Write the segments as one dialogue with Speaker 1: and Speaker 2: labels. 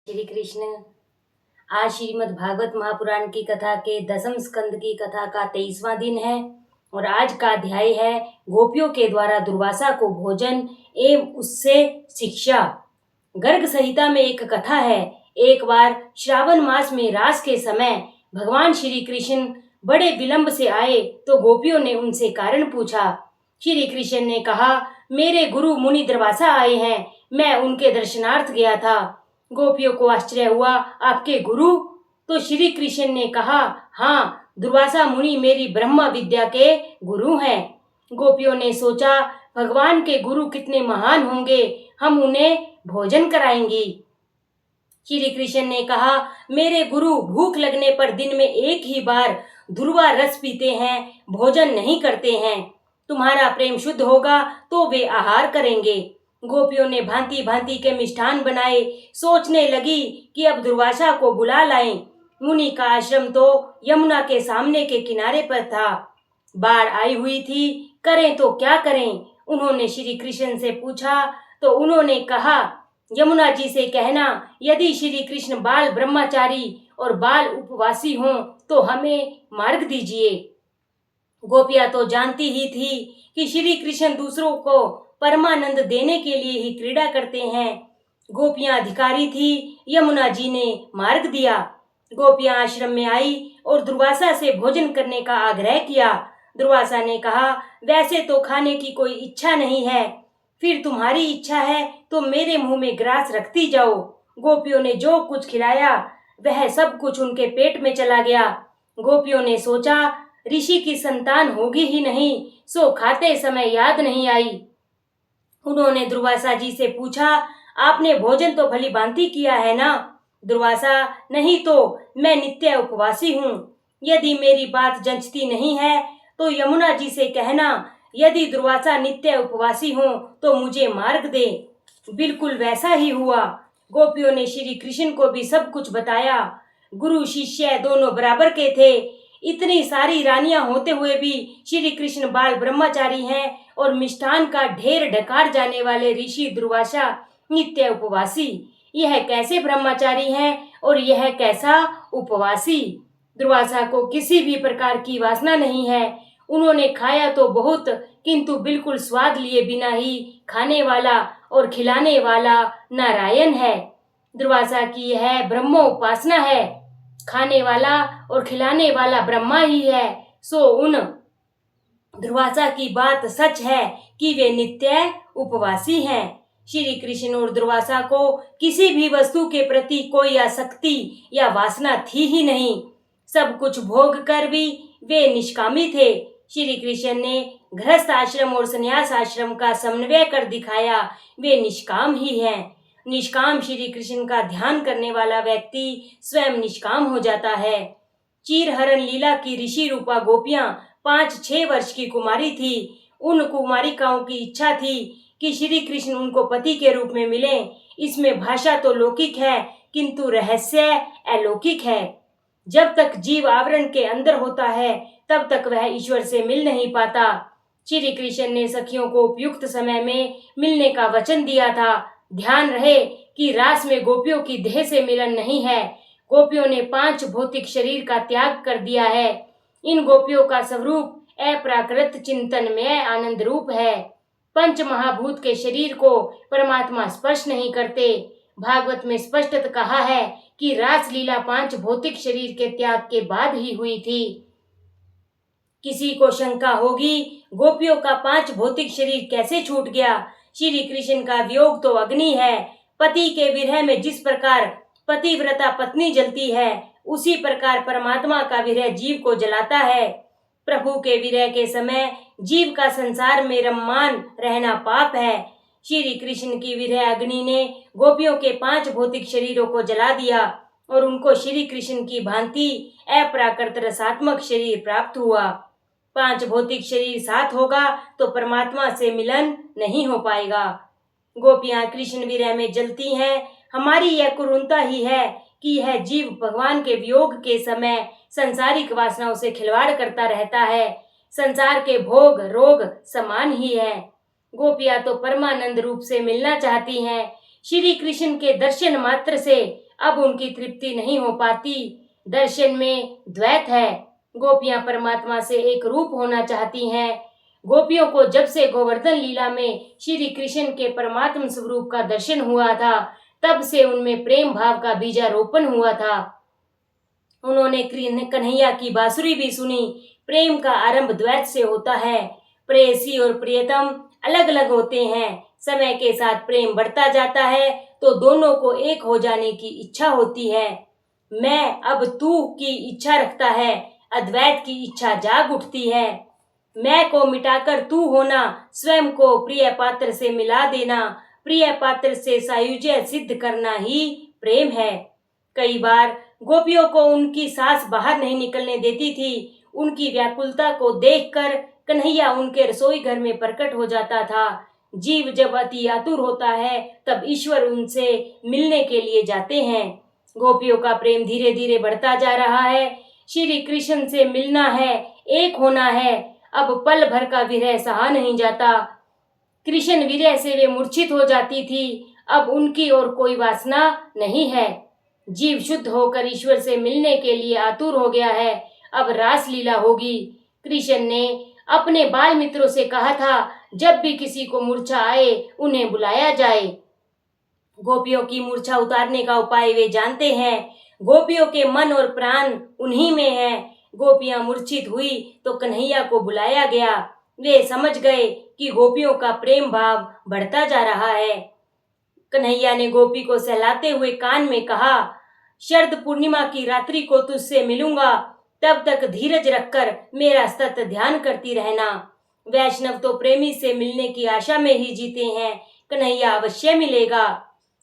Speaker 1: श्री कृष्ण। आज श्रीमद् भागवत महापुराण की कथा के 10वें स्कंद की कथा का 23वां दिन है और आज का अध्याय है गोपियों के द्वारा दुर्वासा को भोजन एवं उससे शिक्षा। गर्ग संहिता में एक कथा है। एक बार श्रावण मास में रास के समय भगवान श्री कृष्ण बड़े विलंब से आए तो गोपियों ने उनसे कारण पूछा। श्री कृष्ण ने कहा, मेरे गुरु मुनि दुर्वासा आए हैं, मैं उनके दर्शनार्थ गया था। गोपियों को आश्चर्य हुआ, आपके गुरु? तो श्री कृष्ण ने कहा, हाँ, दुर्वासा मुनि मेरी ब्रह्म विद्या के गुरु हैं। गोपियों ने सोचा, भगवान के गुरु कितने महान होंगे, हम उन्हें भोजन कराएंगी। श्री कृष्ण ने कहा, मेरे गुरु भूख लगने पर दिन में एक ही बार दुर्वा रस पीते हैं, भोजन नहीं करते हैं। तुम्हारा प्रेम शुद्ध होगा तो वे आहार करेंगे। गोपियों ने भांति भांति के मिष्ठान बनाए। सोचने लगी कि अब दुर्वासा को बुला लाएं। मुनि का आश्रम तो यमुना के सामने के किनारे पर था। बाढ़ आई हुई थी, करें तो क्या करें? उन्होंने श्री कृष्ण से पूछा तो उन्होंने कहा, यमुना जी से कहना, यदि श्री कृष्ण बाल ब्रह्मचारी और बाल उपवासी हों तो हमें मार्ग दीजिए। गोपियां तो जानती ही थी कि श्री कृष्ण दूसरों को परमानंद देने के लिए ही क्रीड़ा करते हैं। गोपियां अधिकारी थी, यमुना जी ने मार्ग दिया। गोपियां आश्रम में आई और दुर्वासा से भोजन करने का आग्रह किया। दुर्वासा ने कहा, वैसे तो खाने की कोई इच्छा नहीं है, फिर तुम्हारी इच्छा है तो मेरे मुंह में ग्रास रखती जाओ। गोपियों ने जो कुछ खिलाया वह सब कुछ उनके पेट में चला गया। गोपियों ने सोचा, ऋषि की संतान होगी ही नहीं, सो खाते समय याद नहीं आई। उन्होंने दुर्वासा जी से पूछा, आपने भोजन तो भली भांति किया है ना? दुर्वासा, नहीं तो मैं नित्य उपवासी हूँ। यदि मेरी बात जंचती नहीं है तो यमुना जी से कहना, यदि दुर्वासा नित्य उपवासी हो तो मुझे मार्ग दे। बिल्कुल वैसा ही हुआ। गोपियों ने श्री कृष्ण को भी सब कुछ बताया। गुरु शिष्य दोनों बराबर के थे। इतनी सारी रानियां होते हुए भी श्री कृष्ण बाल ब्रह्मचारी हैं और मिष्ठान का ढेर ढकार जाने वाले ऋषि दुर्वासा नित्य उपवासी। यह कैसे ब्रह्मचारी हैं और यह कैसा उपवासी? दुर्वासा को किसी भी प्रकार की वासना नहीं है। उन्होंने खाया तो बहुत, किंतु बिल्कुल स्वाद लिए बिना ही खाने वाला और खिलाने वाला नारायण है। दुर्वासा की यह ब्रह्म उपासना है। खाने वाला और खिलाने वाला ब्रह्मा ही है। सो उन दुर्वासा की बात सच है कि वे नित्य उपवासी हैं। श्री कृष्ण और दुर्वासा को किसी भी वस्तु के प्रति कोई आसक्ति या वासना थी ही नहीं। सब कुछ भोग कर भी वे निष्कामी थे। श्री कृष्ण ने गृहस्थ आश्रम और संन्यास आश्रम का समन्वय कर दिखाया। वे निष्काम ही हैं। निष्काम श्री कृष्ण का ध्यान करने वाला व्यक्ति स्वयं निष्काम हो जाता है। चीरहरण लीला की ऋषि रूपा गोपियां 5-6 वर्ष की कुमारी थी। उन कुमारिकाओं की इच्छा थी कि श्री कृष्ण उनको पति के रूप में मिलें। इसमें भाषा तो लौकिक है किंतु रहस्य अलौकिक है। जब तक जीव आवरण के अंदर होता है तब तक वह ईश्वर से मिल नहीं पाता। श्री कृष्ण ने सखियों को उपयुक्त समय में मिलने का वचन दिया था। ध्यान रहे कि रास में गोपियों की देह से मिलन नहीं है। गोपियों ने 5 भौतिक शरीर का त्याग कर दिया है। इन गोपियों का स्वरूप अप्राकृत चिंतनमय आनंद रूप है। पंच महाभूत के शरीर को परमात्मा स्पर्श नहीं करते। भागवत में स्पष्ट कहा है कि रास लीला 5 भौतिक शरीर के त्याग के बाद ही हुई थी। किसी को शंका होगी, गोपियों का 5 भौतिक शरीर कैसे छूट गया? श्री कृष्ण का वियोग तो अग्नि है। पति के विरह में जिस प्रकार पतिव्रता पत्नी जलती है, उसी प्रकार परमात्मा का विरह जीव को जलाता है। प्रभु के विरह के समय जीव का संसार में रममान रहना पाप है। श्री कृष्ण की विरह अग्नि ने गोपियों के 5 भौतिक शरीरों को जला दिया और उनको श्री कृष्ण की भांति अप्राकृत रसात्मक शरीर प्राप्त हुआ। 5 भौतिक शरीर साथ होगा तो परमात्मा से मिलन नहीं हो पाएगा। गोपियां कृष्ण विरह में जलती हैं। हमारी यह कुरूनता ही है कि यह जीव भगवान के वियोग के समय संसारिक वासनाओं से खिलवाड़ करता रहता है। संसार के भोग रोग समान ही है। गोपियां तो परमानंद रूप से मिलना चाहती हैं। श्री कृष्ण के दर्शन मात्र से अब उनकी तृप्ति नहीं हो पाती। दर्शन में द्वैत है। गोपियां परमात्मा से एक रूप होना चाहती हैं। गोपियों को जब से गोवर्धन लीला में श्री कृष्ण के परमात्म स्वरूप का दर्शन हुआ था, तब से उनमें प्रेम भाव का बीजारोपण हुआ था। उन्होंने कन्हैया की बांसुरी भी सुनी। प्रेम का आरंभ द्वैत से होता है। प्रेयसी और प्रियतम अलग अलग होते हैं। समय के साथ प्रेम बढ़ता जाता है तो दोनों को एक हो जाने की इच्छा होती है। मैं अब तू की इच्छा रखता है। अद्वैत की इच्छा जाग उठती है। मैं को मिटाकर तू होना, स्वयं को प्रिय पात्र से मिला देना, प्रिय पात्र से सायुज्य सिद्ध करना ही प्रेम है। कई बार गोपियों को उनकी सास बाहर नहीं निकलने देती थी। उनकी व्याकुलता को देखकर कन्हैया उनके रसोई घर में प्रकट हो जाता था। जीव जब अति आतुर होता है तब ईश्वर उनसे मिलने के लिए जाते हैं। गोपियों का प्रेम धीरे धीरे बढ़ता जा रहा है। श्री कृष्ण से मिलना है, एक होना है। अब पल भर का विरह सहा नहीं जाता। कृष्ण विरह से वे मूर्छित हो जाती थी। अब उनकी और कोई वासना नहीं है। जीव शुद्ध होकर ईश्वर से मिलने के लिए आतुर हो गया है। अब रास लीला होगी। कृष्ण ने अपने बाल मित्रों से कहा था, जब भी किसी को मूर्छा आए उन्हें बुलाया जाए। गोपियों की मूर्छा उतारने का उपाय वे जानते हैं। गोपियों के मन और प्राण उन्हीं में है। गोपियां मूर्छित हुई तो कन्हैया को बुलाया गया। वे समझ गए कि गोपियों का प्रेम भाव बढ़ता जा रहा है। कन्हैया ने गोपी को सहलाते हुए कान में कहा, शरद पूर्णिमा की रात्रि को तुझसे मिलूंगा, तब तक धीरज रखकर मेरा सतत ध्यान करती रहना। वैष्णव तो प्रेमी से मिलने की आशा में ही जीते हैं। कन्हैया अवश्य मिलेगा।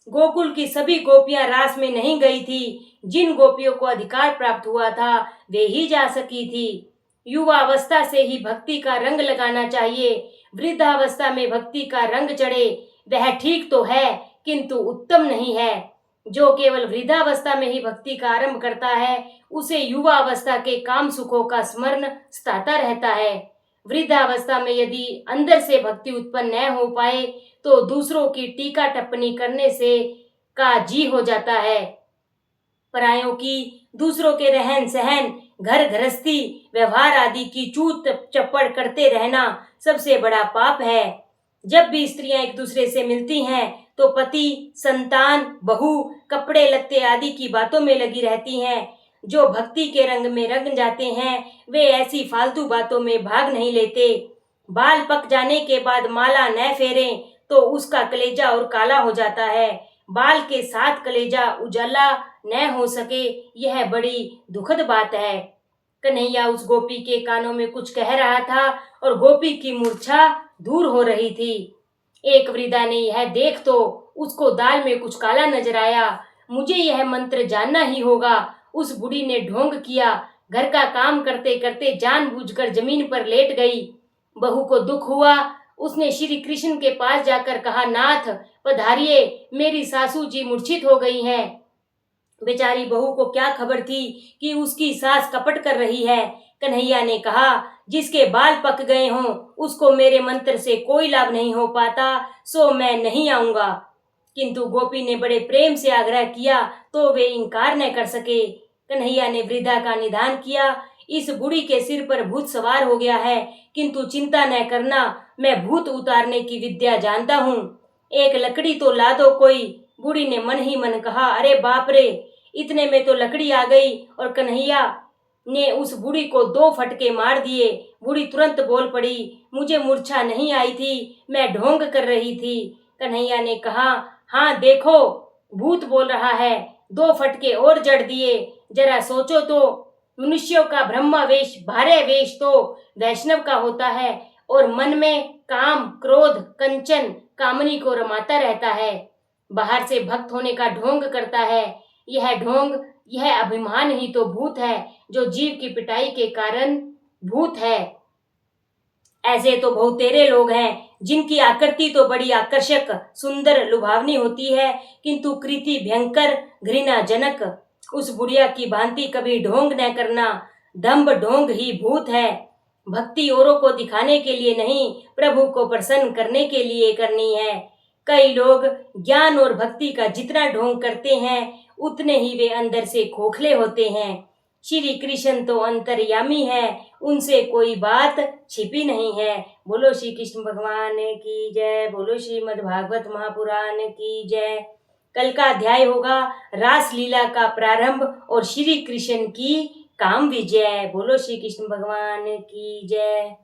Speaker 1: गोकुल की सभी गोपियां रास में नहीं गई थी। जिन गोपियों को अधिकार प्राप्त हुआ था वे ही जा सकी थी। युवा अवस्था से ही भक्ति का रंग लगाना चाहिए। वृद्धावस्था में भक्ति का रंग चढ़े वह ठीक तो है, किंतु उत्तम नहीं है। जो केवल वृद्धावस्था में ही भक्ति का आरंभ करता है, उसे युवा अवस्था के काम सुखों का स्मरण सताता रहता है। वृद्धावस्था में यदि अंदर से भक्ति उत्पन्न न हो पाए तो दूसरों की टीका टिप्पणी करने से का जी हो जाता है। परायों की, दूसरों के रहन सहन, घर गृहस्थी, व्यवहार आदि की चूत चप्पड़ करते रहना सबसे बड़ा पाप है। जब भी स्त्रियां एक दूसरे से मिलती हैं तो पति, संतान, बहू, कपड़े लत्ते आदि की बातों में लगी रहती हैं। जो भक्ति के रंग में रंग जाते हैं वे ऐसी फालतू बातों में भाग नहीं लेते। बाल पक जाने के बाद माला न फेरें तो उसका कलेजा और काला हो जाता है। बाल के साथ कलेजा उजाला न हो सके, यह बड़ी दुखद बात है। कन्हैया उस गोपी के कानों में कुछ कह रहा था और गोपी की मूर्छा दूर हो रही थी। एक वृद्धा ने यह देख तो उसको दाल में कुछ काला नजर आया। मुझे यह मंत्र जानना ही होगा। उस बूढ़ी ने ढोंग किया। घर का काम करते करते जानबूझकर जमीन पर लेट गई। बहू को दुख हुआ। उसने श्री कृष्ण के पास जाकर कहा, नाथ पधारिए, मेरी सासू जी मूर्छित हो गई हैं। बेचारी बहू को क्या खबर थी कि उसकी सास कपट कर रही है। कन्हैया ने कहा, जिसके बाल पक गए हों उसको मेरे मंत्र से कोई लाभ नहीं हो पाता, सो मैं नहीं आऊंगा। किंतु गोपी ने बड़े प्रेम से आग्रह किया तो वे इनकार न कर सके। कन्हैया ने वृद्धा का निदान किया। इस बूढ़ी के सिर पर भूत सवार हो गया है, किंतु चिंता न करना, मैं भूत उतारने की विद्या जानता हूँ। एक लकड़ी तो ला दो कोई। बूढ़ी ने मन ही मन कहा, अरे बाप रे, इतने में तो लकड़ी आ गई और कन्हैया ने उस बूढ़ी को 2 फटके मार दिए। बूढ़ी तुरंत बोल पड़ी, मुझे मूर्छा नहीं आई थी, मैं ढोंग कर रही थी। कन्हैया ने कहा, हाँ देखो, भूत बोल रहा है। 2 फटके और जड़ दिए। जरा सोचो तो, मनुष्यों का ब्रह्मावेश भारे वेश तो वैष्णव का होता है और मन में काम, क्रोध, कंचन, कामनी को रमाता रहता है। बाहर से भक्त होने का ढोंग करता है। यह ढोंग, यह अभिमान ही तो भूत है, जो जीव की पिटाई के कारण भूत है। ऐसे तो बहुतेरे लोग हैं जिनकी आकृति तो बड़ी आकर्षक, सुंदर, लुभावनी होती है, किंतु कृति भयंकर, घृणाजनक। उस बुढ़िया की भांति कभी ढोंग न करना। दंभ ढोंग ही भूत है। भक्ति औरों को दिखाने के लिए नहीं, प्रभु को प्रसन्न करने के लिए करनी है। कई लोग ज्ञान और भक्ति का जितना ढोंग करते हैं उतने ही वे अंदर से खोखले होते हैं। श्री कृष्ण तो अंतर्यामी है, उनसे कोई बात छिपी नहीं है। बोलो श्री कृष्ण भगवान की जय, बोलो श्रीमद् भागवत महापुराण की जय। कल का अध्याय होगा रास लीला का प्रारंभ और श्री कृष्ण की काम विजय। बोलो श्री कृष्ण भगवान की जय।